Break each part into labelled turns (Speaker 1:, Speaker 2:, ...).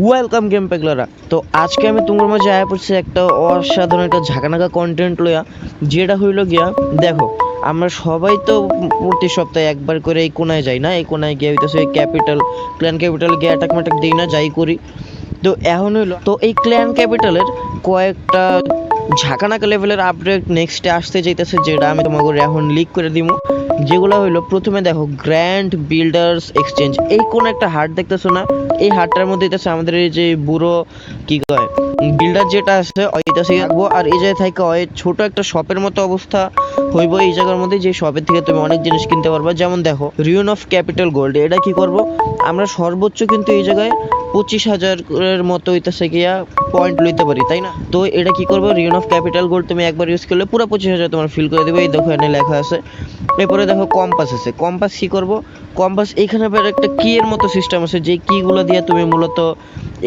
Speaker 1: Welcome game পেগলারা। তো আজকে আমি তোমার মাঝে আয়া পড়ছি একটা অসাধারণ একটা ঝাঁকানাকা কন্টেন্ট লইয়া, যেটা হইল গিয়া দেখো আমরা সবাই তো প্রতি সপ্তাহে একবার করে এই কোনায় যাই না, এই কোনায় গিয়ে হইতেছে ক্যাপিটাল ক্ল্যান ক্যাপিটাল গিয়ে অ্যাটাক ম্যাটাক দিই না, যাই করি। তো এখন হইলো তো এই ক্ল্যান ক্যাপিটালের কয়েকটা ঝাঁকানাকা লেভেলের আপডেট নেক্সটে আসতে যাইতেছে, যেটা আমি তোমাকে এখন লিক করে দিব। যেগুলো হইলো, প্রথমে দেখো গ্র্যান্ড বিল্ডার্স এক্সচেঞ্জ, এই কোন একটা হাট দেখতেছো না? এই হাটটার মধ্যে হইতেছে আমাদের এই যে বুড়ো কি কয় বিল্ডার যেটা আছে ওইটাছে রাখবো, আর এই জায়গায় থেকে ওই ছোট একটা শপের মতো অবস্থা হইব এই জায়গার মধ্যে, যে শপের থেকে তুমি অনেক জিনিস কিনতে পারবা। যেমন দেখো রিউন অফ ক্যাপিটাল গোল্ড, এটা কি করব আমরা সর্বোচ্চ কিন্তু এই জায়গায় 25,000 মতো হইতেছে গিয়া পয়েন্ট লইতে পারি, তাই না? তো এটা কি করবো, রিউন অফ ক্যাপিটাল গোল্ড তুমি একবার ইউজ করলে পুরো 25,000 তোমার ফিল করে দেবে। এই দেখো এখানে লেখা আছে। এরপরে দেখো কম্পাস আছে। কম্পাস কি করব, কম্পাস এখানে একটা কি এর মতো সিস্টেম আছে, যে কিগুলো দিয়ে তুমি মূলত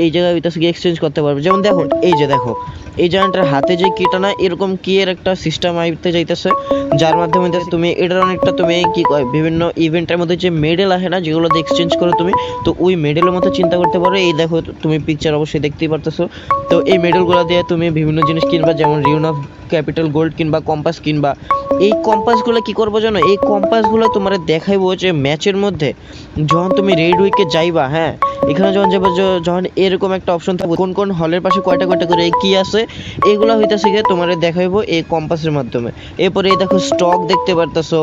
Speaker 1: এই জায়গায় হইতেছে কি এক্সচেঞ্জ করতে পারবে। যেমন দেখো এই যে দেখো এই জায়গাটার হাতে যে কিটা না, এরকম কি এর একটা সিস্টেম আইতে যাইতেছে, যার মাধ্যমে তুমি এটার অনেকটা তুমি কি কয় বিভিন্ন ইভেন্টের মধ্যে যে মেডেল আসে না, যেগুলো দিয়ে এক্সচেঞ্জ করো তুমি, তো ওই মেডেলের মতো চিন্তা করতে পারো। এই দেখো তুমি পিকচার অবশ্যই দেখতেই পারতেছো। তো এই মেডেলগুলো দিয়ে তুমি বিভিন্ন জিনিস কিনবা, যেমন রিউন অফ ক্যাপিটাল গোল্ড কিনবা, কম্পাস কিনবা। এই কম্পাসগুলো কি করবো জানো, এই কম্পাসগুলো তোমার দেখাইবো যে ম্যাচের মধ্যে যখন তুমি রেড উইকে যাইবা, হ্যাঁ এখানে যখন যাবো, যখন এরকম একটা অপশন থাকবে কোন কোন হলের পাশে কয়টা কয়টা করে কি আছে, এগুলো হইতেছে গিয়ে তোমার দেখাইবো এই কম্পাসের মাধ্যমে। এরপরে এই দেখো স্টক দেখতে পারতেছো,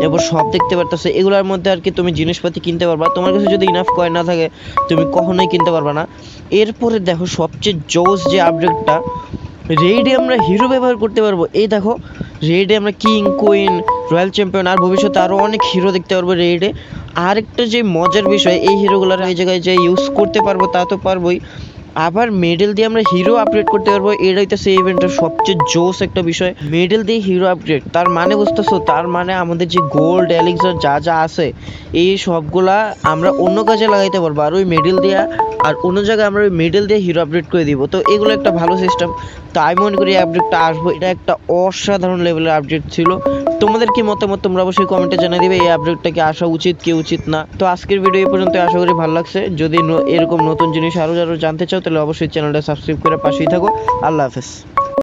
Speaker 1: এরপর সব দেখতে পারতেছো, এগুলোর মধ্যে আর কি তুমি জিনিসপাতি কিনতে পারবা। তোমার কাছে যদি ইনাফ কয়েন না থাকে তুমি কখনোই কিনতে পারবা না। এরপরে দেখো সবচেয়ে জোস যে আপডেটটা, রেইডে আমরা হিরো ব্যবহার করতে পারবো। এই দেখো রেইডে আমরা কিং, কুইন, রয়্যাল চ্যাম্পিয়ন আর ভবিষ্যতে আরও অনেক হিরো দেখতে পারবো রেইডে। আরেকটা যে মজার বিষয়, এই হিরোগুলোর এই জায়গায় যে ইউজ করতে পারবো তা তো পারবোই, আবার মেডেল দিয়ে আমরা হিরো আপগ্রেড করতে পারবো। এটা হইতেছে এই ইভেন্টের সবচেয়ে জোস একটা বিষয়, মেডেল দিয়ে হিরো আপগ্রেড। তার মানে বুঝতেছো, তার মানে আমাদের যে গোল্ড এলিক্সার যা যা আছে এই সবগুলা আমরা অন্য কাজে লাগাইতে পারবো, আর ওই মেডেল দিয়ে আর অন্য জায়গায় আমরা ওই মেডেল দিয়ে হিরো আপগ্রেড করে দিব। তো এগুলো একটা ভালো সিস্টেম, তাই মনে করি এই আপডেটটা আসবো। এটা একটা অসাধারণ লেভেলের আপডেট ছিল। তোমাদের কি মতামত তোমরা অবশ্যই কমেন্টে জানিয়ে দিবে, এই আপডেটটা কি আসা উচিত কি উচিত না। তো আজকের ভিডিও এই পর্যন্ত, আশা করি ভালো লাগছে। যদি এরকম নতুন জিনিস আরো জানতে চাও তাহলে অবশ্যই চ্যানেলটা সাবস্ক্রাইব করে পাশেই থাকো। আল্লাহ হাফেজ।